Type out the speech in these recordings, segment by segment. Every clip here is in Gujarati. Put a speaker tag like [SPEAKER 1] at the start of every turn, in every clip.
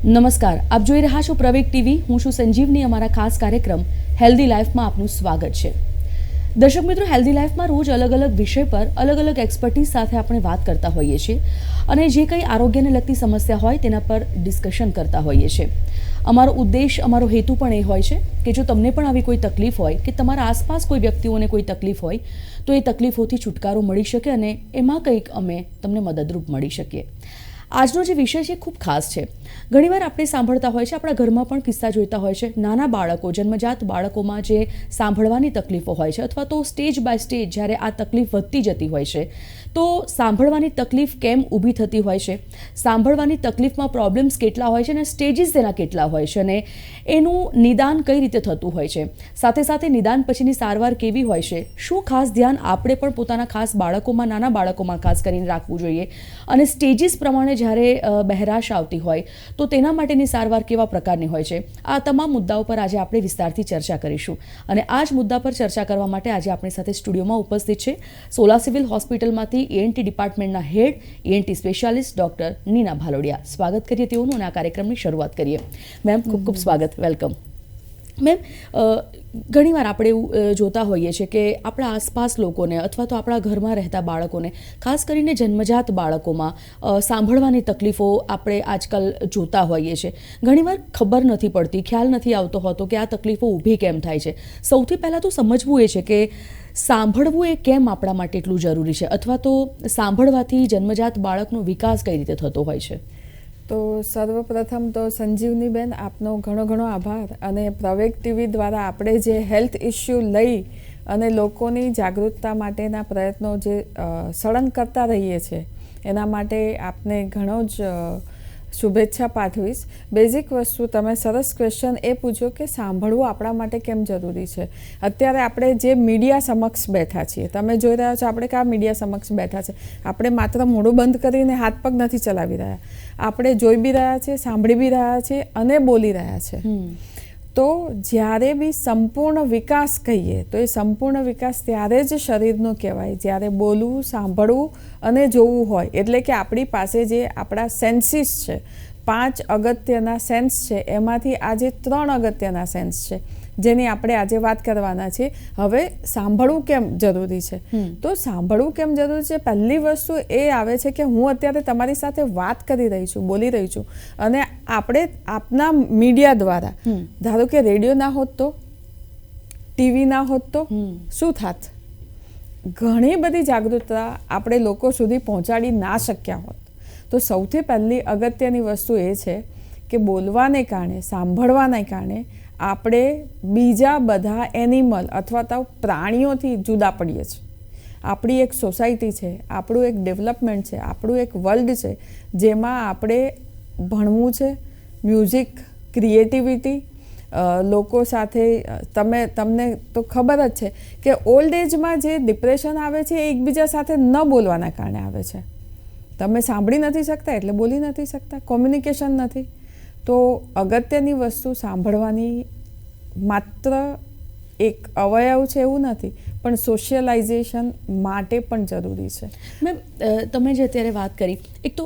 [SPEAKER 1] નમસ્કાર, આપ જોઈ રહ્યા છો પ્રવેગ ટીવી. હું છું સંજીવની. અમારા ખાસ કાર્યક્રમ હેલ્ધી લાઈફમાં આપનું સ્વાગત છે. દર્શક મિત્રો, હેલ્ધી લાઈફમાં રોજ અલગ અલગ વિષય પર અલગ અલગ એક્સપર્ટીઝ સાથે આપણે વાત કરતા હોઈએ છીએ અને જે કંઈ આરોગ્યને લગતી સમસ્યા હોય તેના પર ડિસ્કશન કરતા હોઈએ છીએ. અમારો ઉદ્દેશ, અમારો હેતુ પણ એ હોય છે કે જો તમને પણ આવી કોઈ તકલીફ હોય કે તમારા આસપાસ કોઈ વ્યક્તિઓને કોઈ તકલીફ હોય તો એ તકલીફોથી છુટકારો મળી શકે અને એમાં કંઈક અમે તમને મદદરૂપ મળી શકીએ. આજનો જે વિષય છે ખૂબ ખાસ છે. ઘણીવાર આપણે સાંભળતા હોય છે, આપણા ઘરમાં પણ કિસ્સા જોઈતા હોય છે, નાના બાળકો, જન્મજાત બાળકોમાં જે સાંભળવાની તકલીફો હોય છે અથવા તો સ્ટેજ બાય સ્ટેજ જ્યારે આ તકલીફ વધતી જતી હોય છે તો સાંભળવાની તકલીફ કેમ ઊભી થતી હોય છે, સાંભળવાની તકલીફમાં પ્રોબ્લેમ્સ કેટલા હોય છે અને સ્ટેજીસ તેના કેટલા હોય છે અને એનું નિદાન કઈ રીતે થતું હોય છે, સાથે સાથે નિદાન પછીની સારવાર કેવી હોય છે, શું ખાસ ધ્યાન આપણે પણ પોતાના ખાસ બાળકોમાં, નાના બાળકોમાં ખાસ કરીને રાખવું જોઈએ અને સ્ટેજીસ પ્રમાણે જ્યારે બહેરાશ આવતી હોય તો તેના માટેની સારવાર કેવા પ્રકારની હોય છે. આ તમામ મુદ્દાઓ પર આજે આપણે વિસ્તારથી ચર્ચા કરીશું અને આ જ મુદ્દા પર ચર્ચા કરવા માટે આજે આપણી સાથે સ્ટુડિયોમાં ઉપસ્થિત છે સોલા સિવિલ હોસ્પિટલમાંથી ENT ડિપાર્ટમેન્ટના head, ENT specialist doctor Nina Bhalodiya. સ્વાગત કરીએ તેઓનું અને આ કાર્યક્રમની શરૂઆત કરીએ. મેમ, ખૂબ ખૂબ સ્વાગત, વેલકમ. મેમ, ઘણીવાર આપણે એવું જોતા હોઈએ છીએ કે આપણા આસપાસ લોકોને અથવા તો આપણા ઘરમાં રહેતા બાળકોને, ખાસ કરીને જન્મજાત બાળકોમાં સાંભળવાની તકલીફો આપણે આજકાલ જોતા હોઈએ છીએ. ઘણીવાર ખબર નથી પડતી, ખ્યાલ નથી આવતો હોતો કે આ તકલીફો ઊભી કેમ થાય છે. સૌથી પહેલાં તો સમજવું એ છે કે સાંભળવું એ કેમ આપણા માટે એટલું જરૂરી છે અથવા તો સાંભળવાથી જન્મજાત બાળકનો વિકાસ કઈ રીતે થતો હોય છે.
[SPEAKER 2] તો સર્વપ્રથમ તો સંજીવનીબેન, આપનો ઘણો ઘણો આભાર. અને પ્રવેગ ટીવી દ્વારા આપણે જે હેલ્થ ઇસ્યુ લઈ અને લોકોની જાગૃતતા માટેના પ્રયત્નો જે સળંગ કરતા રહીએ છીએ એના માટે આપને ઘણો જ શુભેચ્છા પાઠવીશ. બેઝિક વસ્તુ, તમે સરસ ક્વેશ્ચન એ પૂછ્યો કે સાંભળવું આપણા માટે કેમ જરૂરી છે. અત્યારે આપણે જે મીડિયા સમક્ષ બેઠા છીએ, તમે જોઈ રહ્યા છો આપણે કયા મીડિયા સમક્ષ બેઠા છે. આપણે માત્ર મોઢું બંધ કરીને હાથ પગ નથી ચલાવી રહ્યા, આપણે જોઈ બી રહ્યા છીએ, સાંભળી બી રહ્યા છીએ અને બોલી રહ્યા છે. તો જ્યારે બી સંપૂર્ણ વિકાસ કહીએ તો એ સંપૂર્ણ વિકાસ ત્યારે જ શરીરનો કહેવાય જ્યારે બોલવું, સાંભળવું અને જોવું હોય. એટલે કે આપણી પાસે જે આપણા સેન્સીસ છે, 5 અગત્યના સેન્સ છે, એમાંથી આજે 3 અગત્યના સેન્સ છે જેની આપણે આજે વાત કરવાના છે. હવે સાંભળવું કેમ જરૂરી છે? તો સાંભળવું કેમ જરૂરી છે, પહેલી વસ્તુ એ આવે છે કે હું અત્યારે તમારી સાથે વાત કરી રહી છું, બોલી રહી છું અને આપણે આપના મીડિયા દ્વારા, ધારો કે રેડિયો ના હોત તો, ટીવી ના હોત તો શું થાત? ઘણી બધી જાગૃતતા આપણે લોકો સુધી પહોંચાડી ના શક્યા હોત. તો સૌથી પહેલી અગત્યની વસ્તુ એ છે કે બોલવાને કારણે, સાંભળવાને કારણે આપણે બીજા બધા એનિમલ અથવા તો પ્રાણીઓથી જુદા પડીએ છીએ. આપણી એક સોસાયટી છે, આપણું એક ડેવલપમેન્ટ છે, આપણું એક વર્લ્ડ છે જેમાં આપણે ભણવું છે, મ્યુઝિક, ક્રિએટિવિટી, લોકો સાથે તમને તો ખબર જ છે કે ઓલ્ડ એજમાં જે ડિપ્રેશન આવે છે એ એકબીજા સાથે ન બોલવાના કારણે આવે છે. તમે સાંભળી નથી શકતા એટલે બોલી નથી શકતા, કોમ્યુનિકેશન નથી. તો અગત્યની વસ્તુ સાંભળવાની માત્ર એક અવયવ છે એવું નથી, પણ સોશિયલાઇઝેશન માટે પણ જરૂરી છે.
[SPEAKER 1] મેમ, તમે જે અત્યારે વાત કરી, એક તો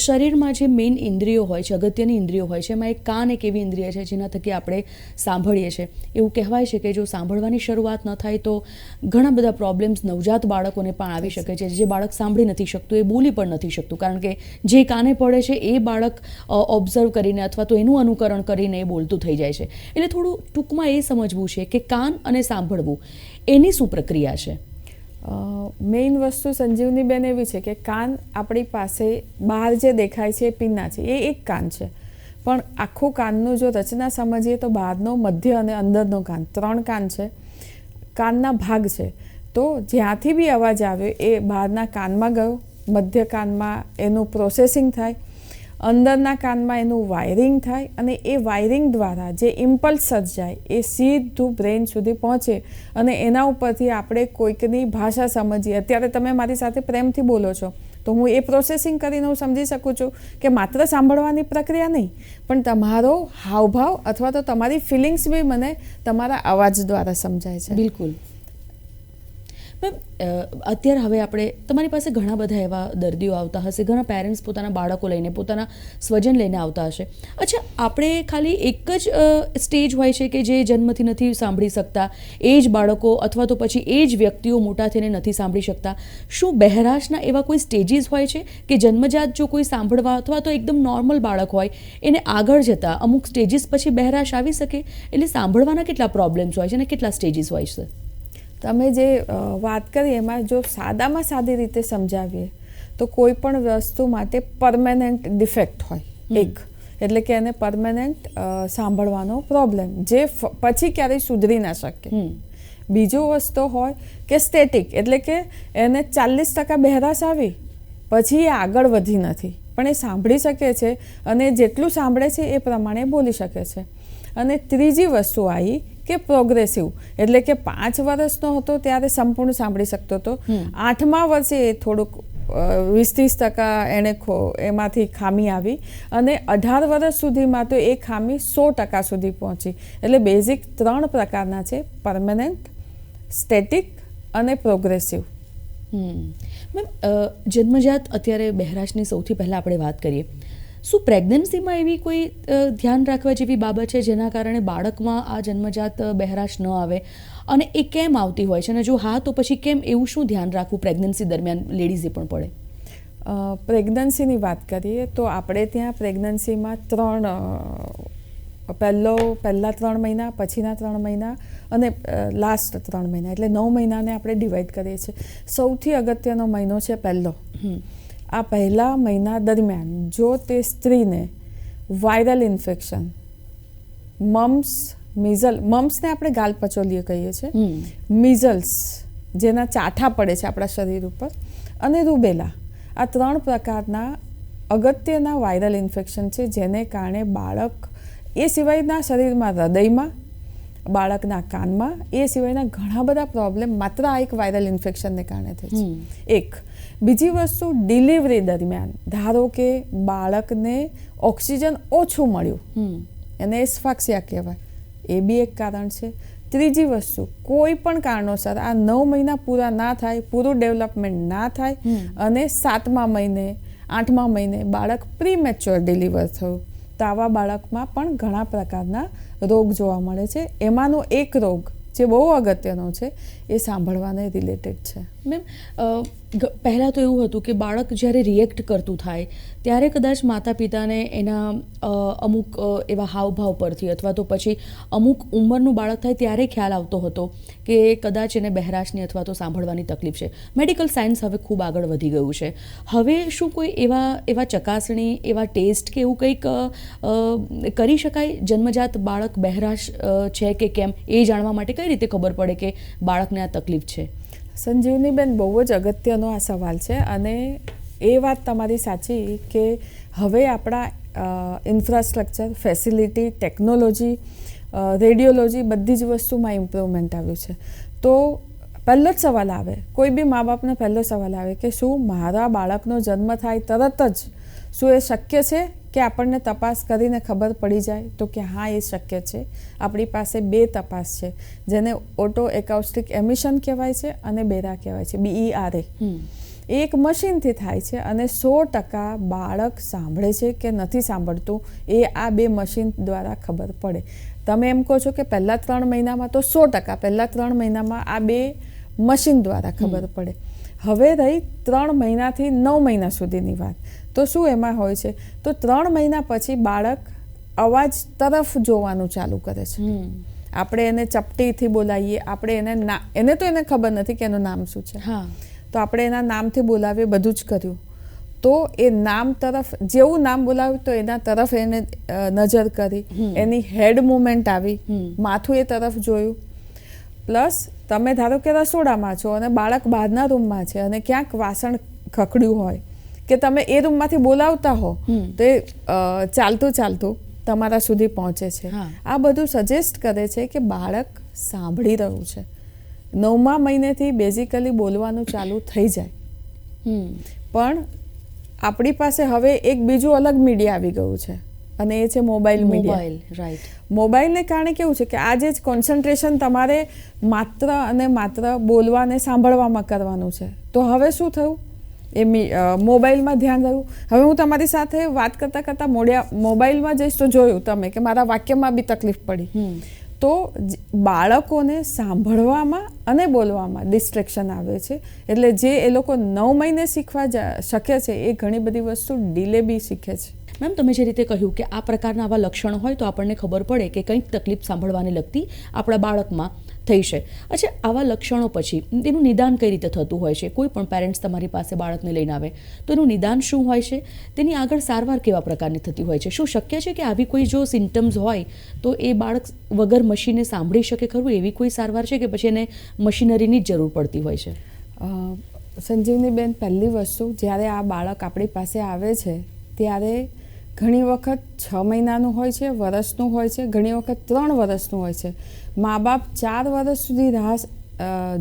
[SPEAKER 1] શરીરમાં જે મેઇન ઇન્દ્રિયો હોય છે, અગત્યની ઇન્દ્રિયો હોય છે, એમાં એક કાન એક એવી ઇન્દ્રિય છે જેના થકી આપણે સાંભળીએ છીએ. એવું કહેવાય છે કે જો સાંભળવાની શરૂઆત ન થાય તો ઘણા બધા પ્રોબ્લેમ્સ નવજાત બાળકોને પણ આવી શકે છે. જે બાળક સાંભળી નથી શકતું એ બોલી પણ નથી શકતું, કારણ કે જે કાને પડે છે એ બાળક ઓબ્ઝર્વ કરીને અથવા તો એનું અનુકરણ કરીને એ બોલતું થઈ જાય છે. એટલે થોડું ટૂંકમાં એ સમજવું છે કે કાન અને સાંભળવું એની શું પ્રક્રિયા છે?
[SPEAKER 2] મેઇન વસ્તુ સંજીવનીબેન એવી છે કે કાન આપણી પાસે બહાર જે દેખાય છે એ પીના છે, એ એક કાન છે. પણ આખું કાનનું જો રચના સમજીએ તો બહારનો, મધ્ય અને અંદરનો કાન, 3 કાન છે. કાનના ભાગ છે. તો જ્યાંથી બી અવાજ આવ્યો એ બહારના કાનમાં ગયો, મધ્ય કાનમાં એનું પ્રોસેસિંગ થાય, અંદરના કાનમાં એનું વાયરિંગ થાય અને એ વાયરિંગ દ્વારા જે ઇમ્પલ્સ સર્જાય એ સીધું બ્રેઇન સુધી પહોંચે અને એના ઉપરથી આપણે કોઈકની ભાષા સમજીએ. અત્યારે તમે મારી સાથે પ્રેમથી બોલો છો તો હું એ પ્રોસેસિંગ કરીને હું સમજી શકું છું કે માત્ર સાંભળવાની પ્રક્રિયા નહીં, પણ તમારો હાવભાવ અથવા તો તમારી ફિલિંગ્સ બી મને તમારા અવાજ દ્વારા સમજાય છે.
[SPEAKER 1] બિલકુલ. મેમ અત્યારે હવે આપણે તમારી પાસે ઘણા બધા એવા દર્દીઓ આવતા હશે, ઘણા પેરેન્ટ્સ પોતાના બાળકો લઈને, પોતાના સ્વજન લઈને આવતા હશે. અચ્છા, આપણે ખાલી એક જ સ્ટેજ હોય છે કે જે જન્મથી નથી સાંભળી શકતા, એ જ બાળકો અથવા તો પછી એ જ વ્યક્તિઓ મોટા થઈને નથી સાંભળી શકતા? શું બહેરાશના એવા કોઈ સ્ટેજીસ હોય છે કે જન્મજાત જો કોઈ સાંભળવા અથવા તો એકદમ નોર્મલ બાળક હોય એને આગળ જતાં અમુક સ્ટેજીસ પછી બહેરાશ આવી શકે? એટલે સાંભળવાના કેટલા પ્રોબ્લેમ્સ હોય છે અને કેટલા સ્ટેજીસ હોય છે?
[SPEAKER 2] તમે જે વાત કરી એમાં જો સાદામાં સાદી રીતે સમજાવીએ તો કોઈ પણ વસ્તુ માટે પરમેનન્ટ ડિફેક્ટ હોય એક, એટલે કે એને પરમેનન્ટ સાંભળવાનો પ્રોબ્લેમ જે પછી ક્યારેય સુધરી ના શકે. બીજો વસ્તુ હોય કે સ્ટેટિક, એટલે કે એને 40% બહેરાશ આવી પછી એ આગળ વધી નથી, પણ એ સાંભળી શકે છે અને જેટલું સાંભળે છે એ પ્રમાણે બોલી શકે છે. અને ત્રીજી વસ્તુ આવી કે પ્રોગ્રેસિવ, એટલે કે 5 વર્ષનો હતો ત્યારે સંપૂર્ણ સાંભળી શકતો હતો, 8મા વર્ષે એ થોડુંક 20-30% એને એમાંથી ખામી આવી અને 18 વર્ષ સુધીમાં તો એ ખામી 100% સુધી પહોંચી. એટલે બેઝિક 3 પ્રકારના છે: પરમેનન્ટ, સ્ટેટિક અને પ્રોગ્રેસિવ.
[SPEAKER 1] મેમ, જન્મજાત અત્યારે બહેરાશની સૌથી પહેલાં આપણે વાત કરીએ, શું પ્રેગ્નન્સીમાં એવી કોઈ ધ્યાન રાખવા જેવી બાબત છે જેના કારણે બાળકમાં આ જન્મજાત બહેરાશ ન આવે, અને એ કેમ આવતી હોય છે, અને જો હા તો પછી કેમ, એવું શું ધ્યાન રાખવું પ્રેગ્નન્સી દરમિયાન લેડીઝે પણ પડે?
[SPEAKER 2] પ્રેગ્નન્સીની વાત કરીએ તો આપણે ત્યાં પ્રેગ્નન્સીમાં પહેલા 3 મહિના, પછીના 3 મહિના અને લાસ્ટ 3 મહિના, એટલે 9 મહિનાને આપણે ડિવાઈડ કરીએ છીએ. સૌથી અગત્યનો મહિનો છે પહેલો. આ પહેલા મહિના દરમિયાન જો તે સ્ત્રીને વાયરલ ઇન્ફેક્શન, મમ્સને આપણે ગાલપચોલીએ કહીએ છીએ, મિઝલ્સ જેના ચાઠા પડે છે આપણા શરીર ઉપર, અને રૂબેલા, આ 3 પ્રકારના અગત્યના વાયરલ ઇન્ફેક્શન છે જેને કારણે બાળક, એ સિવાયના શરીરમાં, હૃદયમાં, બાળકના કાનમાં, એ સિવાયના ઘણા બધા પ્રોબ્લેમ માત્ર આ એક વાયરલ ઇન્ફેક્શનને કારણે થાય છે. એક. બીજી વસ્તુ, ડિલિવરી દરમિયાન ધારો કે બાળકને ઓક્સિજન ઓછું મળ્યું, એને એસ્ફાક્સિયા કહેવાય, એ બી એક કારણ છે. ત્રીજી વસ્તુ, કોઈ પણ કારણોસર આ 9 મહિના પૂરા ના થાય, પૂરું ડેવલપમેન્ટ ના થાય અને 7મા મહિને, 8મા મહિને બાળક પ્રીમેચ્યોર ડિલિવર થયું, તો આવા બાળકમાં પણ ઘણા પ્રકારના રોગ જોવા મળે છે. એમાંનો એક રોગ જે બહુ અગત્યનો છે એ સાંભળવાને રિલેટેડ છે.
[SPEAKER 1] મેમ, પહેલાં તો એવું હતું કે બાળક જ્યારે રિએક્ટ કરતું થાય ત્યારે કદાચ માતા પિતાને એના અમુક એવા હાવભાવ પરથી અથવા તો પછી અમુક ઉંમરનું બાળક થાય ત્યારે ખ્યાલ આવતો હતો કે કદાચ એને બહેરાશની અથવા તો સાંભળવાની તકલીફ છે. મેડિકલ સાયન્સ હવે ખૂબ આગળ વધી ગયું છે. હવે શું કોઈ એવા ચકાસણી, એવા ટેસ્ટ કે એવું કંઈક કરી શકાય જન્મજાત બાળક બહેરાશ છે કે કેમ, એ જાણવા માટે કઈ રીતે ખબર પડે કે બાળકને આ તકલીફ છે?
[SPEAKER 2] સંજીવનીબેન, બહુ જ અગત્યનો આ સવાલ છે અને એ વાત તમારી સાચી કે હવે આપણા ઇન્ફ્રાસ્ટ્રક્ચર, ફેસિલિટી, ટેકનોલોજી, રેડિયોલોજી, બધી જ વસ્તુમાં ઇમ્પ્રુવમેન્ટ આવ્યું છે. તો પહેલો જ સવાલ આવે, કોઈ બી મા બાપને પહેલો સવાલ આવે કે શું મારા બાળકનો જન્મ થાય તરત જ શું એ શક્ય છે કે આપણને તપાસ કરીને ખબર પડી જાય? તો કે હા, એ શક્ય છે. આપણી પાસે 2 તપાસ છે જેને ઓટો એકાઉસ્ટિક એમિશન કહેવાય છે અને બેરા કહેવાય છે, BERA. એક મશીનથી થાય છે અને 100% બાળક સાંભળે છે કે નથી સાંભળતું એ આ 2 મશીન દ્વારા ખબર પડે. તમે એમ કહો છો કે પહેલા 3 મહિનામાં, તો 100% પહેલા 3 મહિનામાં આ 2 મશીન દ્વારા ખબર પડે. હવે રહી 3 મહિનાથી 9 મહિના સુધીની વાત, તો શું એમાં હોય છે? તો 3 મહિના પછી બાળક અવાજ તરફ જોવાનું ચાલુ કરે છે. આપણે એને ચપટીથી બોલાવીએ, આપણે એને તો એને ખબર નથી કે એનું નામ શું છે, તો આપણે એના નામથી બોલાવીએ, બધું જ કર્યું. તો એ નામ તરફ, જેવું નામ બોલાવ્યું તો એના તરફ એને નજર કરી, એની હેડ મુવમેન્ટ આવી, માથું એ તરફ જોયું. પ્લસ તમે ધારો કે રસોડામાં છો અને બાળક બહારના રૂમમાં છે અને ક્યાંક વાસણ ખખડ્યું હોય કે તમે એ રૂમમાંથી બોલાવતા હો તો એ ચાલતું ચાલતું તમારા સુધી પહોંચે છે. આ બધું સજેસ્ટ કરે છે કે બાળક સાંભળી રહ્યું છે. 9મા મહિનેથી બેઝિકલી બોલવાનું ચાલુ થઈ જાય. પણ આપણી પાસે હવે એક બીજું અલગ મીડિયા આવી ગયું છે અને એ છે મોબાઈલ મીડિયા.
[SPEAKER 1] Mobile, right.
[SPEAKER 2] મોબાઈલને કારણે કેવું છે કે આજે જ કોન્સન્ટ્રેશન તમારે માત્ર અને માત્ર બોલવા અને સાંભળવામાં કરવાનું છે. તો હવે શું થયું? મોબાઈલમાં ધ્યાન રહ્યું. હવે હું તમારી સાથે વાત કરતાં કરતાં મોબાઈલમાં જઈશ તો જોયું તમે કે મારા વાક્યમાં બી તકલીફ પડી. તો બાળકોને સાંભળવામાં અને બોલવામાં ડિસ્ટ્રેક્શન આવે છે. એટલે જે એ લોકો 9 મહિને શીખવા શકે છે એ ઘણી બધી વસ્તુ ડીલે બી શીખે છે.
[SPEAKER 1] મેમ, તમે જે રીતે કહ્યું કે આ પ્રકારના આવા લક્ષણો હોય તો આપણને ખબર પડે કે કંઈક તકલીફ સાંભળવાને લગતી આપણા બાળકમાં થઈ છે. અચ્છા, આવા લક્ષણો પછી એનું નિદાન કઈ રીતે થતું હોય છે? કોઈ પણ પેરેન્ટ્સ તમારી પાસે બાળકને લઈને આવે તો એનું નિદાન શું હોય છે? તેની આગળ સારવાર કેવા પ્રકારની થતી હોય છે? શું શક્ય છે કે આવી કોઈ જો સિમ્ટમ્સ હોય તો એ બાળક વગર મશીને સાંભળી શકે ખરું? એવી કોઈ સારવાર છે કે પછી એને મશીનરીની જ જરૂર પડતી હોય છે?
[SPEAKER 2] સંજીવનીબેન, પહેલી વસ્તુ, જ્યારે આ બાળક આપણી પાસે આવે છે ત્યારે ઘણી વખત 6 મહિનાનું હોય છે, વર્ષનું હોય છે, ઘણી વખત 3 વર્ષનું હોય છે. મા બાપ 4 વર્ષ સુધી રાહ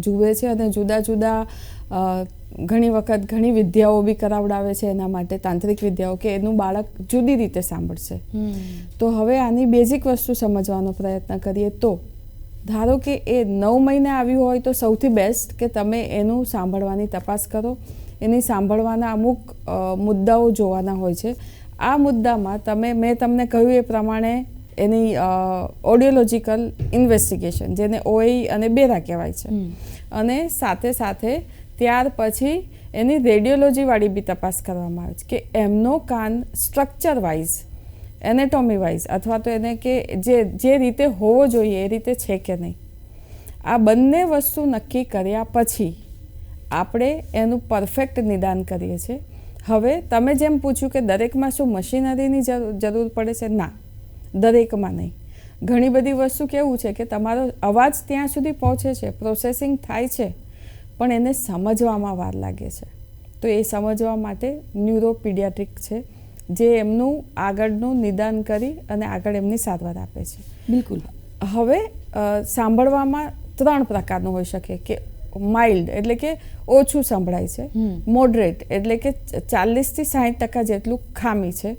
[SPEAKER 2] જુએ છે અને જુદા જુદા ઘણી વખત ઘણી વિદ્યાઓ બી કરાવડાવે છે એના માટે, તાંત્રિક વિદ્યાઓ, કે એનું બાળક જુદી રીતે સાંભળશે. તો હવે આની બેઝિક વસ્તુ સમજવાનો પ્રયત્ન કરીએ તો ધારો કે એ 9 મહિને આવ્યું હોય તો સૌથી બેસ્ટ કે તમે એનું સાંભળવાની તપાસ કરો. એની સાંભળવાના અમુક મુદ્દાઓ જોવાના હોય છે. આ મુદ્દામાં મેં તમને કહ્યું એ પ્રમાણે એની ઓડિયોલોજિકલ ઇન્વેસ્ટિગેશન, જેને OAE અને બેરા કહેવાય છે, અને સાથે સાથે ત્યાર પછી એની રેડિયોલોજીવાળી બી તપાસ કરવામાં આવે છે કે એમનો કાન સ્ટ્રક્ચર વાઇઝ, એનેટોમી વાઇઝ, અથવા તો એને કે જે રીતે હોવો જોઈએ એ રીતે છે કે નહીં. આ બંને વસ્તુ નક્કી કર્યા પછી આપણે એનું પરફેક્ટ નિદાન કરીએ છીએ. હવે તમે જેમ પૂછ્યું કે દરેકમાં શું મશીનરીની જરૂર પડે છે? ના, દરેકમાં નહીં. ઘણી બધી વસ્તુ કેવું છે કે તમારો અવાજ ત્યાં સુધી પહોંચે છે, પ્રોસેસિંગ થાય છે, પણ એને સમજવામાં વાર લાગે છે. તો એ સમજવા માટે ન્યુરોપીડિયાટ્રિક છે, જે એમનું આગળનું નિદાન કરી અને આગળ એમની સારવાર આપે છે.
[SPEAKER 1] બિલકુલ.
[SPEAKER 2] હવે સાંભળવામાં 3 પ્રકારનું હોઈ શકે કે માઇલ્ડ એટલે કે ઓછું સંભળાય છે, મોડરેટ એટલે કે 40 થી 60% જેટલું ખામી છે,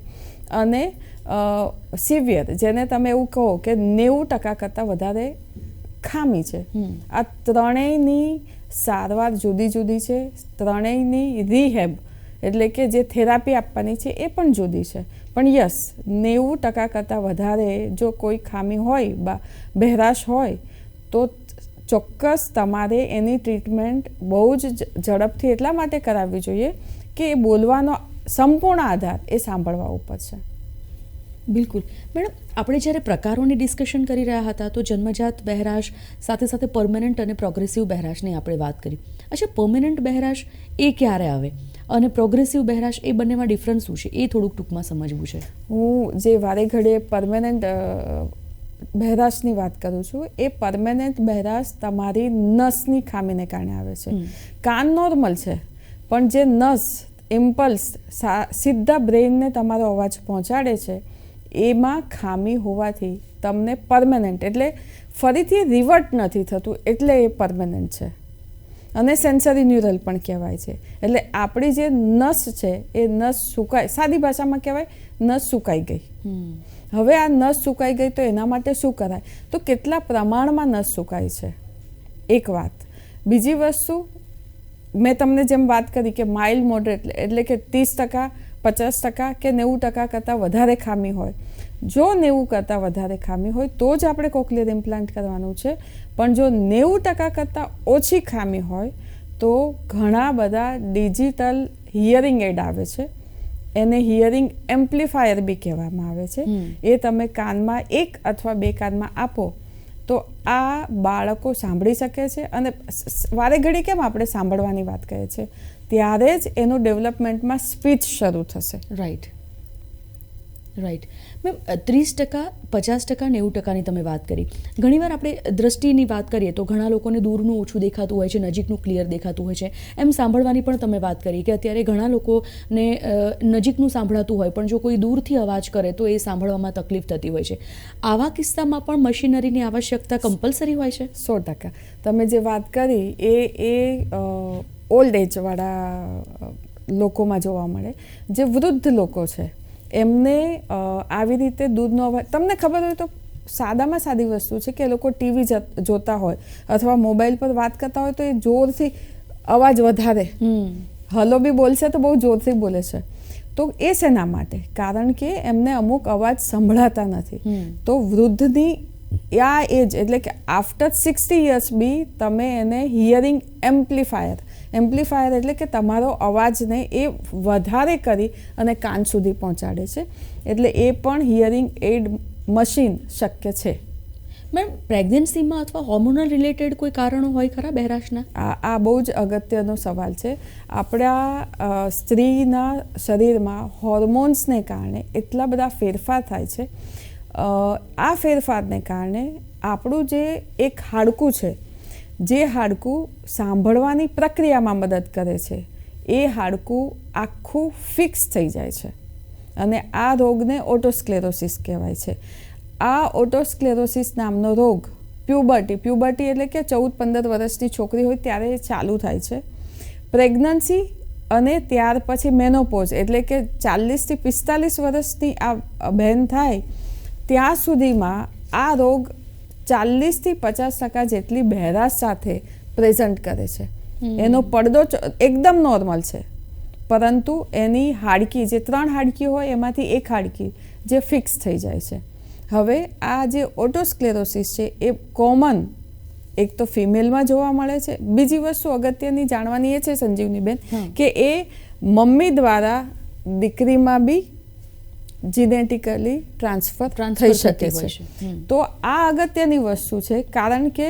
[SPEAKER 2] અને સિવિયર જેને તમે એવું કહો કે 90% કરતાં વધારે ખામી છે. આ ત્રણેયની સારવાર જુદી જુદી છે. ત્રણેયની રિહેબ એટલે કે જે થેરાપી આપવાની છે એ પણ જુદી છે. પણ યસ, 90% કરતાં વધારે જો કોઈ ખામી હોય, બહેરાશ હોય, તો ચોક્કસ તમારે એની ટ્રીટમેન્ટ બહુ જ ઝડપથી એટલા માટે કરાવવી જોઈએ કે એ બોલવાનો સંપૂર્ણ આધાર એ સાંભળવા ઉપર છે.
[SPEAKER 1] બિલકુલ. મેડમ, આપણે જ્યારે પ્રકારોની ડિસ્કશન કરી રહ્યા હતા તો જન્મજાત બહેરાશ સાથે સાથે પરમેનન્ટ અને પ્રોગ્રેસિવ બહેરાશની આપણે વાત કરી. અચ્છા, પરમેનન્ટ બહેરાશ એ ક્યારે આવે અને પ્રોગ્રેસિવ બહેરાશ, એ બંનેમાં ડિફરન્સ શું છે એ થોડુંક ટૂંકમાં સમજવું છે.
[SPEAKER 2] હું જે વારે ઘડીએ પરમેનન્ટ બહેરાશની વાત કરું છું, એ પરમેનન્ટ બહેરાશ તમારી નસની ખામીને કારણે આવે છે. કાન નોર્મલ છે, પણ જે નસ ઇમ્પલ્સ સીધા બ્રેઇનને તમારો અવાજ પહોંચાડે છે, એમાં ખામી હોવાથી તમને પરમેનન્ટ એટલે ફરીથી રિવર્ટ નથી થતું, એટલે એ પરમેનન્ટ છે. અને સેન્સરી ન્યુરલ પણ કહેવાય છે. એટલે આપણી જે નસ છે એ નસ સુકાય, સાદી ભાષામાં કહેવાય નસ સુકાઈ ગઈ. હવે આ નસ સુકાઈ ગઈ તો એના માટે શું કરાય? તો કેટલા પ્રમાણમાં નસ સુકાય છે, એક વાત. બીજી વસ્તુ, મેં તમને જેમ વાત કરી કે માઇલ્ડ મોડરેટ એટલે કે 30%, 50% કે 90% કરતાં વધારે ખામી હોય. જો 90 કરતાં વધારે ખામી હોય તો જ આપણે કોક્લિયર ઇમ્પ્લાન્ટ કરવાનું છે. પણ જો 90% કરતાં ઓછી ખામી હોય તો ઘણા બધા ડિજિટલ હિયરિંગ એડ આવે છે. એને હિયરિંગ એમ્પ્લીફાયર બી કહેવામાં આવે છે. એ તમે કાનમાં 1 અથવા 2 કાનમાં આપો તો આ બાળકો સાંભળી શકે છે. અને વારે ઘડી કેમ આપણે સાંભળવાની વાત કરીએ છીએ, ત્યારે જ એનું ડેવલપમેન્ટમાં સ્પીચ શરૂ થશે.
[SPEAKER 1] રાઈટ. મેમ, 30%, 50%, 90%ની તમે વાત કરી. ઘણીવાર આપણે દ્રષ્ટિની વાત કરીએ તો ઘણા લોકોને દૂરનું ઓછું દેખાતું હોય છે, નજીકનું ક્લિયર દેખાતું હોય છે. એમ સાંભળવાની પણ તમે વાત કરી કે અત્યારે ઘણા લોકોને નજીકનું સાંભળાતું હોય, પણ જો કોઈ દૂરથી અવાજ કરે તો એ સાંભળવામાં તકલીફ થતી હોય છે. આવા કિસ્સામાં પણ મશીનરીની આવશ્યકતા કમ્પલસરી હોય છે?
[SPEAKER 2] 100%. તમે જે વાત કરી એ ઓલ્ડ એજવાળા લોકોમાં જોવા મળે. જે વૃદ્ધ લોકો છે એમને આવી રીતે દૂધનો અવાજ, તમને ખબર હોય તો સાદામાં સાદી વસ્તુ છે કે એ લોકો ટીવી જોતા હોય અથવા મોબાઈલ પર વાત કરતા હોય તો એ જોરથી અવાજ વધારે હલો બી બોલશે તો બહુ જોરથી બોલે છે. તો એ શેના માટે? કારણ કે એમને અમુક અવાજ સંભળાતા નથી. તો વૃદ્ધની આ એજ એટલે કે આફ્ટર 60 યર્સ બી તમે એને હિયરિંગ એમ્પ્લીફાયર એટલે કે તમારો અવાજને એ વધારે કરી અને કાન સુધી પહોંચાડે છે. એટલે એ પણ હિયરિંગ એડ મશીન શક્ય છે.
[SPEAKER 1] મેમ, પ્રેગ્નન્સીમાં અથવા હોર્મોનલ રિલેટેડ કોઈ કારણો હોય ખરા બહેરાશના?
[SPEAKER 2] આ બહુ જ અગત્યનો સવાલ છે. આપણા સ્ત્રીના શરીરમાં હોર્મોન્સને કારણે એટલા બધા ફેરફાર થાય છે. આ ફેરફારને કારણે આપણું જે એક હાડકું છે, જે હાડકું સાંભળવાની પ્રક્રિયામાં મદદ કરે છે, એ હાડકું આખું ફિક્સ થઈ જાય છે અને આ રોગને ઓટોસ્ક્લેરોસિસ કહેવાય છે. આ ઓટોસ્ક્લેરોસિસ નામનો રોગ પ્યુબર્ટી એટલે કે 14-15 વર્ષની છોકરી હોય ત્યારે ચાલુ થાય છે. પ્રેગ્નન્સી અને ત્યાર પછી મેનોપોઝ એટલે કે 40 થી 45 વર્ષની આ બહેન થાય ત્યાં સુધીમાં આ રોગ 40 થી 50% જેટલી બહેરાશ સાથે પ્રેઝન્ટ કરે છે. એનો પડદો એકદમ નોર્મલ છે, પરંતુ એની હાડકી, જે 3 હાડકી હોય એમાંથી એક હાડકી જે ફિક્સ થઈ જાય છે. હવે આ જે ઓટોસ્ક્લેરોસિસ છે એ કોમન એક તો ફિમેલમાં જોવા મળે છે. બીજી વસ્તુ અગત્યની જાણવાની એ છે સંજીવનીબેન કે એ મમ્મી દ્વારા દીકરીમાં બી જીનેટિકલી ટ્રાન્સફર થઈ શકે છે. તો આ અગત્યની વસ્તુ છે, કારણ કે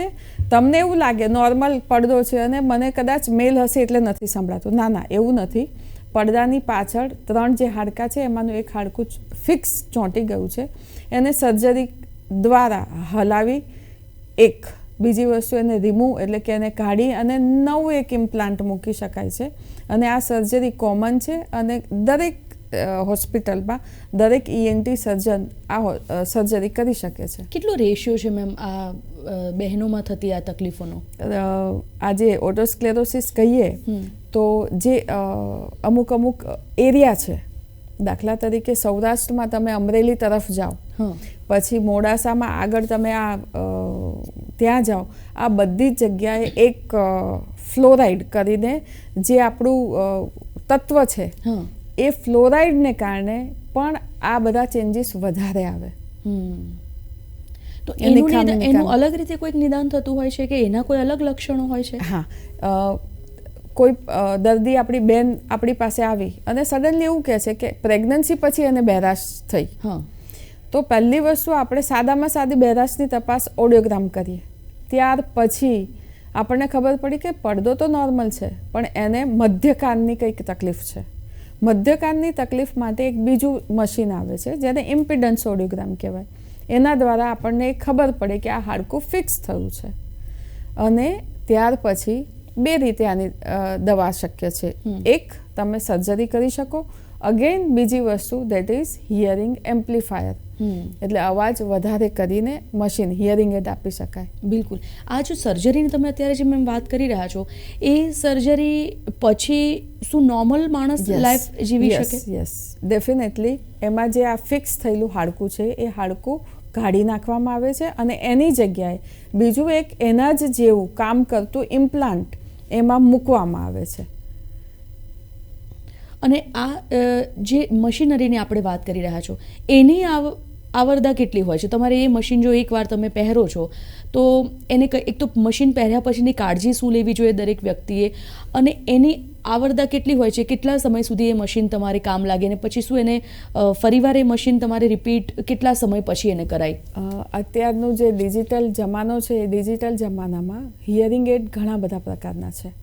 [SPEAKER 2] તમને એવું લાગે નોર્મલ પડદો છે અને મને કદાચ મેલ હશે એટલે નથી સંભળાતું. ના, એવું નથી. પડદાની પાછળ 3 જે હાડકાં છે એમાંનું એક હાડકું ફિક્સ ચોંટી ગયું છે. એને સર્જરી દ્વારા હલાવી બીજી વસ્તુ એને રિમૂવ એટલે કે એને કાઢી અને નવું એક ઇમ્પ્લાન્ટ મૂકી શકાય છે. અને આ સર્જરી કોમન છે અને દરેક હોસ્પિટલમાં દરેક ENT સર્જન આ સર્જરી કરી શકે છે.
[SPEAKER 1] કેટલો રેશિયો છે મેમ આ બહેનોમાં થતી આ તકલીફોનો?
[SPEAKER 2] આ જે ઓટોસ્ક્લેરોસિસ કહીએ તો જે અમુક એરિયા છે, દાખલા તરીકે સૌરાષ્ટ્રમાં તમે અમરેલી તરફ જાઓ, પછી મોડાસામાં આગળ તમે ત્યાં જાઓ, આ બધી જ જગ્યાએ એક ફ્લોરાઇડ કરીને જે આપણું તત્વ છે, એ ફ્લોરાઇડને કારણે પણ આ બધા ચેન્જીસ વધારે આવે.
[SPEAKER 1] તો એનું અલગ રીતે કોઈક નિદાન થતું હોય છે કે એના કોઈ અલગ લક્ષણો હોય છે?
[SPEAKER 2] હા, કોઈ દર્દી આપણી બેન આપણી પાસે આવી અને સડનલી એવું કહે છે કે પ્રેગ્નન્સી પછી એને બહેરાશ થઈ. તો પહેલી વસ્તુ આપણે સાદામાં સાદી બહેરાશની તપાસ ઓડિયોગ્રામ કરીએ. ત્યાર પછી આપણને ખબર પડી કે પડદો તો નોર્મલ છે, પણ એને મધ્યકાનની કંઈક તકલીફ છે. મધ્યકાનની તકલીફ માટે એક બીજું મશીન આવે છે જેને ઇમ્પિડન્સ ઓડિયોગ્રામ કહેવાય. એના દ્વારા આપણને ખબર પડે કે આ હાડકું ફિક્સ થયું છે. અને ત્યાર પછી 2 રીતે આની દવા શક્ય છે. એક, તમે સર્જરી કરી શકો. અગેન બીજી વસ્તુ દેટ ઇઝ હિયરિંગ એમ્પ્લીફાયર, એટલે અવાજ વધારે કરીને મશીન હિયરિંગ એડ આપી શકાય.
[SPEAKER 1] બિલકુલ. આ જો સર્જરીની તમે અત્યારે જે મેમ વાત કરી રહ્યા છો, એ સર્જરી પછી શું નોર્મલ માણસ લાઈફ જીવી શકે?
[SPEAKER 2] Yes, definitely. એમાં જે આ ફિક્સ થયેલું હાડકું છે એ હાડકું કાઢી નાખવામાં આવે છે અને એની જગ્યાએ બીજું એક એના જ જેવું કામ કરતું ઇમ્પ્લાન્ટ એમાં મૂકવામાં આવે છે.
[SPEAKER 1] અને આ જે મશીનરીની આપણે વાત કરી રહ્યા છો, એની આવરદા કેટલી હોય છે? તમારે એ મશીન જો એકવાર તમે પહેરો છો તો એને એક તો મશીન પહેર્યા પછીની કાળજી શું લેવી જોઈએ દરેક વ્યક્તિએ, અને એની આવરદા કેટલી હોય છે? કેટલા સમય સુધી એ મશીન તમારે કામ લાગે અને પછી શું એને ફરીવાર એ મશીન તમારે રિપીટ કેટલા સમય પછી એને કરાય?
[SPEAKER 2] અત્યારનું જે ડિજિટલ જમાનો છે, એ ડિજિટલ જમાનામાં હિયરિંગ એડ ઘણા બધા પ્રકારના છે.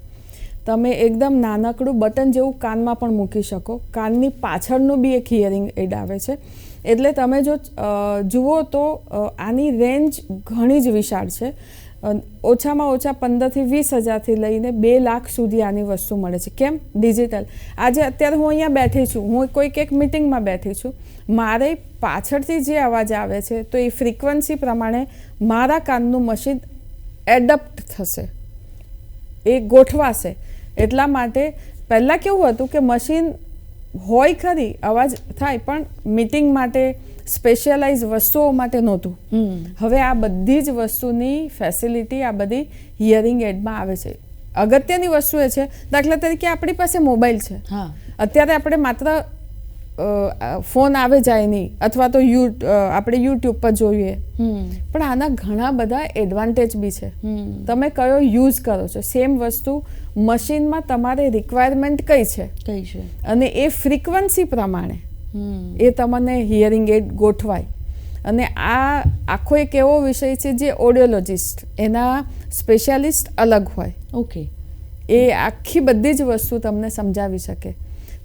[SPEAKER 2] તમે એકદમ નાનકડું બટન જેવું કાનમાં પણ મૂકી શકો. કાનની પાછળનું બી એક હિયરિંગ એડ આવે છે. એટલે તમે જો જુઓ તો આની રેન્જ ઘણી જ વિશાળ છે. ઓછામાં ઓછા 15 થી 20 હજારથી લઈને 2 લાખ સુધી આની વસ્તુ મળે છે. કેમ? ડિજિટલ. અત્યારે હું અહીંયા બેઠી છું, હું કોઈક એક મિટિંગમાં બેઠી છું, મારે પાછળથી જે અવાજ આવે છે તો એ ફ્રીક્વન્સી પ્રમાણે મારા કાનનું મશીન એડપ્ટ થશે, એ ગોઠવાશે. એટલા માટે પહેલાં કેવું હતું કે મશીન હોય ખરી, અવાજ થાય, પણ મીટિંગ માટે સ્પેશિયલાઇઝ વસ્તુઓ માટે નહોતું. હવે આ બધી જ વસ્તુની ફેસિલિટી આ બધી હિયરિંગ એડમાં આવે છે. અગત્યની વસ્તુ એ છે, દાખલા તરીકે આપણી પાસે મોબાઈલ છે. અત્યારે આપણે માત્ર ફોન આવે જાય નહીં, અથવા તો આપણે યુટ્યુબ પર જોઈએ, પણ આના ઘણા બધા એડવાન્ટેજ બી છે. તમે કયો યુઝ કરો છો. સેમ વસ્તુ મશીનમાં તમારે રિક્વાયરમેન્ટ કઈ છે અને એ ફ્રીક્વન્સી પ્રમાણે એ તમને હિયરિંગ એડ ગોઠવાય. અને આ આખો એક એવો વિષય છે જે ઓડિયોલોજિસ્ટ, એના સ્પેશિયાલિસ્ટ અલગ હોય.
[SPEAKER 1] ઓકે.
[SPEAKER 2] એ આખી બધી જ વસ્તુ તમને સમજાવી શકે.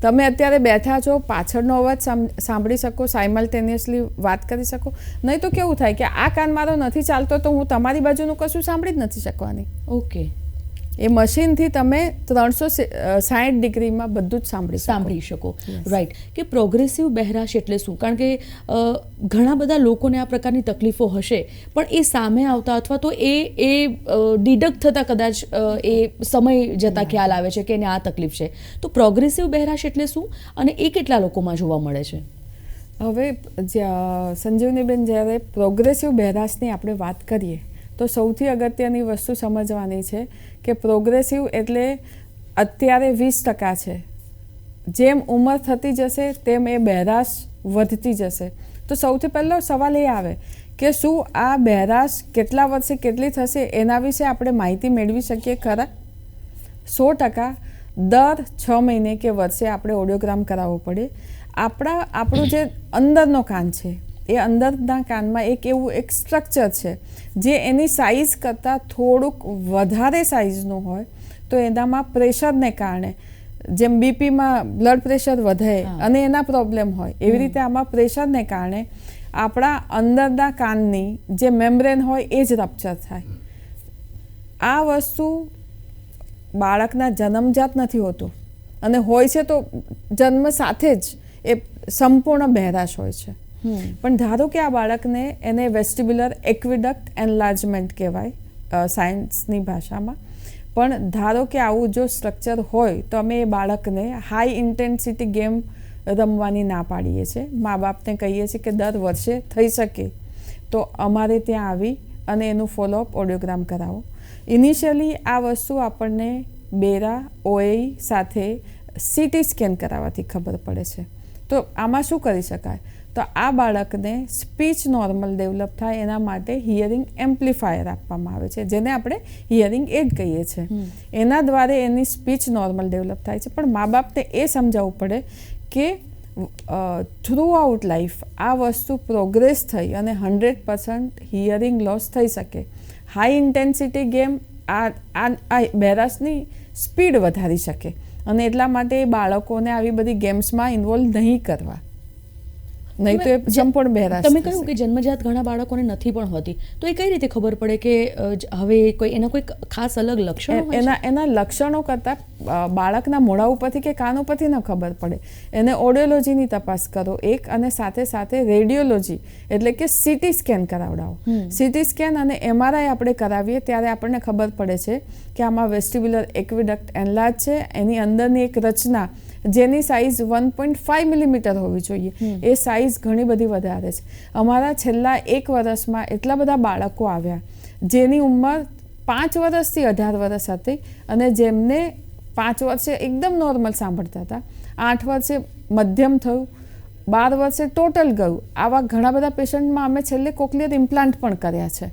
[SPEAKER 2] તમે અત્યારે બેઠા છો, પાછળનો અવાજ સાંભળી શકો, સાયમલ્ટેનિયસલી વાત કરી શકો. નહીં તો કેવું થાય કે આ કાન મારો નથી ચાલતો તો હું તમારી બાજુનું કશું સાંભળી જ નથી શકવાની.
[SPEAKER 1] ઓકે.
[SPEAKER 2] એ મશીનથી તમે 360 ડિગ્રીમાં બધું જ સાંભળી શકો.
[SPEAKER 1] રાઈટ. કે પ્રોગ્રેસિવ બહેરાશ એટલે શું? કારણ કે ઘણા બધા લોકોને આ પ્રકારની તકલીફો હશે, પણ એ સામે આવતા અથવા તો એ ડિડક્ટ થતા કદાચ એ સમય જતા ખ્યાલ આવે છે કે એને આ તકલીફ છે. તો પ્રોગ્રેસિવ બહેરાશ એટલે શું અને એ કેટલા લોકોમાં જોવા મળે છે?
[SPEAKER 2] હવે સંજીવનીબેન, જ્યારે પ્રોગ્રેસિવ બહેરાશની આપણે વાત કરીએ તો સૌથી અગત્યની વસ્તુ સમજવાની છે કે પ્રોગ્રેસિવ એટલે અત્યારે 20% છે, જેમ ઉંમર થતી જશે તેમ એ બહેરાશ વધતી જશે. તો સૌથી પહેલો સવાલ એ આવે કે શું આ બહેરાશ કેટલા વર્ષે કેટલી થશે એના વિશે આપણે માહિતી મેળવી શકીએ ખરા? 100% દર 6 મહિને કે વર્ષે આપણે ઓડિયોગ્રામ કરાવવો પડે. આપણું જે અંદરનો કાન છે, એ અંદરના કાનમાં એક સ્ટ્રક્ચર છે જે એની સાઇઝ કરતાં થોડુંક વધારે સાઇઝનું હોય, તો એનામાં પ્રેશરને કારણે, જેમ બીપીમાં બ્લડ પ્રેશર વધે અને એના પ્રોબ્લેમ હોય, એવી રીતે આમાં પ્રેશરને કારણે આપણા અંદરના કાનની જે મેમ્બ્રેન હોય એ જ રપ્ચર થાય. આ વસ્તુ બાળકના જન્મજાત નથી હોતું, અને હોય છે તો જન્મ સાથે જ એ સંપૂર્ણ બહેરાશ હોય છે. પણ ધારો કે આ બાળકને, એને વેસ્ટિબ્યુલર એક્વિડક્ટ એનલાર્જમેન્ટ કહેવાય સાયન્સની ભાષામાં, પણ ધારો કે આવું જો સ્ટ્રક્ચર હોય તો અમે એ બાળકને હાઈ ઇન્ટેન્સિટી ગેમ રમવાની ના પાડીએ છીએ. મા બાપને કહીએ છીએ કે દર વર્ષે થઈ શકે તો અમારે ત્યાં આવી અને એનું ફોલોઅપ ઓડિયોગ્રામ કરાવો. ઇનિશિયલી આ વસ્તુ આપણને બેરા ઓએઈ સાથે સીટી સ્કેન કરાવવાથી ખબર પડે છે. તો આમાં શું કરી શકાય? તો આ બાળકને સ્પીચ નોર્મલ ડેવલપ થાય એના માટે હિયરિંગ એમ્પ્લીફાયર આપવામાં આવે છે, જેને આપણે હિયરિંગ એડ કહીએ છીએ. એના દ્વારા એની સ્પીચ નોર્મલ ડેવલપ થાય છે. પણ મા બાપને એ સમજાવવું પડે કે થ્રુ આઉટ લાઈફ આ વસ્તુ પ્રોગ્રેસ થઈ અને 100% હિયરિંગ લોસ થઈ શકે. હાઈ ઇન્ટેન્સિટી ગેમ આ બહેરાશની સ્પીડ વધારી શકે, અને એટલા માટે બાળકોને આવી બધી ગેમ્સમાં ઇન્વોલ્વ નહીં કરવા, નહીં તો એ સંપૂર્ણ બહેરાશ.
[SPEAKER 1] તમે કહ્યું કે જન્મજાત ઘણા બાળકોને નથી પણ હોતી, તો એ કઈ રીતે ખબર પડે કે હવે એના કોઈ ખાસ અલગ લક્ષણો?
[SPEAKER 2] એના લક્ષણો કરતાં બાળકના મોઢા ઉપરથી કે કાન ઉપરથી ન ખબર પડે. એને ઓડિયોલોજીની તપાસ કરો એક, અને સાથે સાથે રેડિયોલોજી એટલે કે સીટી સ્કેન કરાવડાવો. સીટી સ્કેન અને MRI આપણે કરાવીએ ત્યારે આપણને ખબર પડે છે કે આમાં વેસ્ટિબ્યુલર એક્વિડક્ટ એનલાર્જ છે. એની અંદરની એક રચના જેની સાઇઝ 1.5 મિલીમીટર હોવી જોઈએ, એ સાઇઝ ઘણી બધી વધારે છે. અમારા છેલ્લા 1 વર્ષમાં એટલા બધા બાળકો આવ્યા જેની ઉંમર 5 વર્ષથી 18 વર્ષ હતી, અને જેમને 5 વર્ષે એકદમ નોર્મલ સાંભળતા હતા, 8 વર્ષે મધ્યમ થયું, 12 વર્ષે ટોટલ ગયું. આવા ઘણા બધા પેશન્ટમાં અમે છેલ્લે કોક્લિયર ઇમ્પ્લાન્ટ પણ કર્યા છે.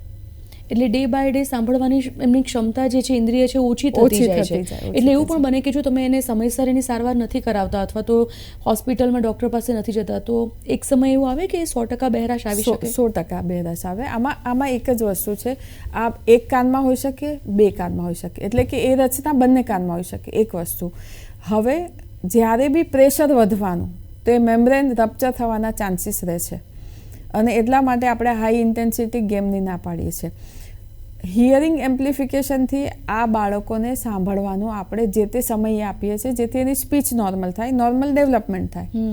[SPEAKER 1] એટલે ડે બાય ડે સાંભળવાની એમની ક્ષમતા જે છે, ઇન્દ્રિય છે, ઓછી થતી જાય છે. એટલે એવું પણ બને કે જો તમે એને સમયસર એની સારવાર નથી કરાવતા અથવા તો હોસ્પિટલમાં ડૉક્ટર પાસે નથી જતા, તો એક સમય એવું આવે કે 100% બહેરાશ આવી શકે.
[SPEAKER 2] 100% બહેરાશ આવે. આમાં એક જ વસ્તુ છે, આ એક કાનમાં હોઈ શકે, 2 કાનમાં હોઈ શકે, એટલે કે એ રચના બંને કાનમાં હોઈ શકે. એક વસ્તુ. હવે જ્યારે બી પ્રેશર વધવાનું, તો એ મેમ્બ્રેન રપ્ચર થવાના ચાન્સીસ રહે છે, અને એટલા માટે આપણે હાઈ ઇન્ટેન્સિટી ગેમની ના પાડીએ છીએ. હિયરિંગ એમ્પ્લિફિકેશનથી આ બાળકોને સાંભળવાનું આપણે જે તે સમયે આપીએ છીએ, જેથી એની સ્પીચ નોર્મલ થાય, નોર્મલ ડેવલપમેન્ટ થાય.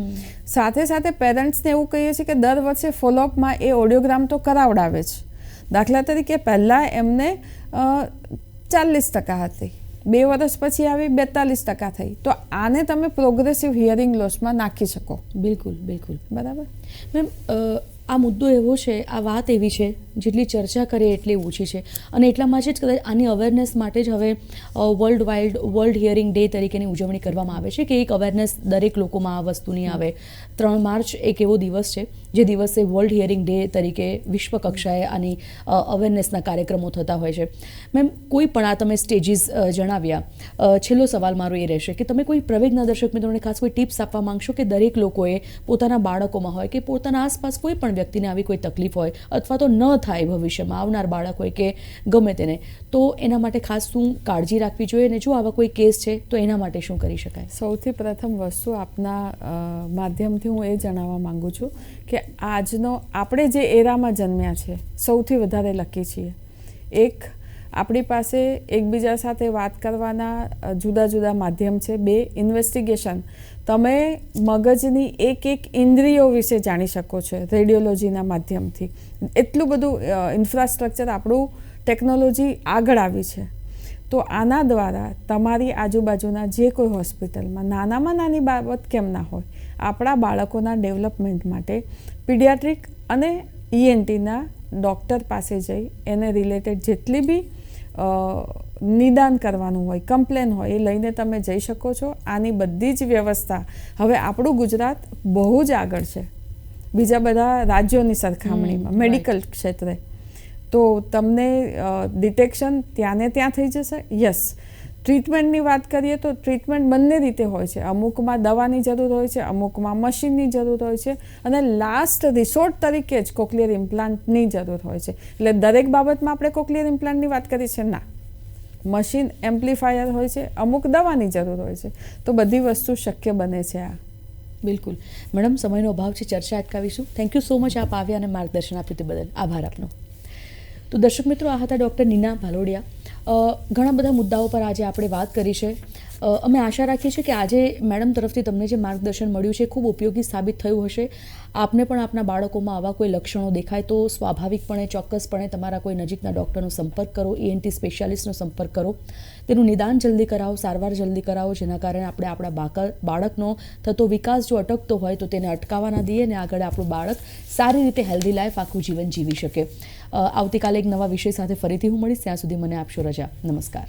[SPEAKER 2] સાથે સાથે પેરેન્ટ્સને એવું કહીએ છીએ કે દર વર્ષે ફોલોઅપમાં એ ઓડિયોગ્રામ તો કરાવડાવે છે. દાખલા તરીકે પહેલાં એમને 40% હતી, 2 વર્ષ પછી આવી 42% થઈ. તો આને તમે પ્રોગ્રેસિવ હિયરિંગ લોસમાં નાખી શકો.
[SPEAKER 1] બિલકુલ બિલકુલ.
[SPEAKER 2] બરાબર
[SPEAKER 1] મેમ, આ મુદ્દો એવો છે, આ વાત એવી છે, જેટલી ચર્ચા કરીએ એટલી ઓછી છે, અને એટલા માટે જ કદાચ આની અવેરનેસ માટે જ હવે વર્લ્ડ હિયરિંગ ડે તરીકેની ઉજવણી કરવામાં આવે છે, કે એક અવેરનેસ દરેક લોકોમાં આ વસ્તુની આવે. 3 માર્ચ એક એવો દિવસ છે જે દિવસે વર્લ્ડ હિયરિંગ ડે તરીકે વિશ્વ કક્ષાએ આની અવેરનેસના કાર્યક્રમો થતા હોય છે. મેમ, કોઈ પણ આ તમે સ્ટેજીસ જણાવ્યા, છેલ્લો સવાલ મારો એ રહેશે કે તમે કોઈ પ્રવેગના દર્શક મિત્રોને ખાસ કોઈ ટિપ્સ આપવા માંગશો કે દરેક લોકોએ પોતાના બાળકોમાં હોય કે પોતાના આસપાસ કોઈ પણ વ્યક્તિને આવી કોઈ તકલીફ હોય, અથવા તો ન થાય ભવિષ્યમાં આવનાર બાળક હોય કે ગમે તેને, તો એના માટે ખાસ શું કાળજી રાખવી જોઈએ, અને જો આવા કોઈ કેસ છે તો એના માટે શું કરી શકાય?
[SPEAKER 2] સૌથી પ્રથમ વસ્તુ આપના માધ્યમથી હું એ જણાવવા માંગુ છું કે આજનો આપણે જે એરામાં જન્મ્યા છે સૌથી વધારે લકી છીએ. એક, આપણી પાસે એકબીજા સાથે વાત કરવાના જુદા જુદા માધ્યમ છે. 2, ઇન્વેસ્ટિગેશન. તમે મગજની એક ઇન્દ્રિયો વિશે જાણી શકો છો રેડિયોલોજીના માધ્યમથી. એટલું બધું ઇન્ફ્રાસ્ટ્રક્ચર આપણું ટેકનોલોજી આગળ આવી છે. તો આના દ્વારા તમારી આજુબાજુના જે કોઈ હોસ્પિટલમાં નાનામાં નાની બાબત કેમ ના હોય, આપણા બાળકોના ડેવલપમેન્ટ માટે પીડિયાટ્રિક અને ENTના ડૉક્ટર પાસે જઈ એને રિલેટેડ જેટલી બી નિદાન કરવાનું હોય, કમ્પ્લેન હોય, એ લઈને તમે જઈ શકો છો. આની બધી જ વ્યવસ્થા હવે આપણું ગુજરાત બહુ જ આગળ છે બીજા બધા રાજ્યોની સરખામણીમાં મેડિકલ ક્ષેત્રે. તો તમને ડિટેક્શન ત્યાં ને ત્યાં થઈ જશે. યસ, ટ્રીટમેન્ટની વાત કરીએ તો ટ્રીટમેન્ટ બંને રીતે હોય છે. અમુકમાં દવાની જરૂર હોય છે, અમુકમાં મશીનની જરૂર હોય છે, અને લાસ્ટ રિસોર્ટ તરીકે જ કોક્લિયર ઇમ્પ્લાન્ટની જરૂર હોય છે. એટલે દરેક બાબતમાં આપણે કોક્લિયર ઇમ્પ્લાન્ટની વાત કરી છે ના, મશીન એમ્પ્લીફાયર હોય છે, અમુક દવાની જરૂર હોય છે. તો બધી વસ્તુ શક્ય બને છે આ.
[SPEAKER 1] બિલકુલ. મેડમ, સમયનો અભાવ છે, ચર્ચા અટકાવીશું. થેન્ક યુ સો મચ આપ આવ્યા અને માર્ગદર્શન આપ્યું તે બદલ આભાર આપનો. તો દર્શક મિત્રો, આ હતા ડૉક્ટર નીના ભાલોડિયા. ઘણા બધા મુદ્દાઓ પર આજે આપણે વાત કરી છે. અમે આશા રાખીએ છીએ કે આજે મેડમ તરફથી તમને જે માર્ગદર્શન મળ્યું છે ખૂબ ઉપયોગી સાબિત થયું હશે. આપને પણ આપના બાળકોમાં આવા કોઈ લક્ષણો દેખાય તો સ્વાભાવિકપણે, ચોક્કસપણે તમારા કોઈ નજીકના ડૉક્ટરનો સંપર્ક કરો, ENT સ્પેશિયાલિસ્ટનો સંપર્ક કરો. તેનું નિદાન જલ્દી કરાવો, સારવાર જલ્દી કરાવો, જેના કારણે આપણે આપણા બાળકનો થતો વિકાસ જો અટકતો હોય તો તેને અટકાવવા ના દઈએ અને આગળ આપણું બાળક સારી રીતે હેલ્ધી લાઈફ આખું જીવન જીવી શકે. આવતીકાલે એક નવા વિષય સાથે ફરીથી હું મળીશ. ત્યાં સુધી મને આપશો રજા. નમસ્કાર.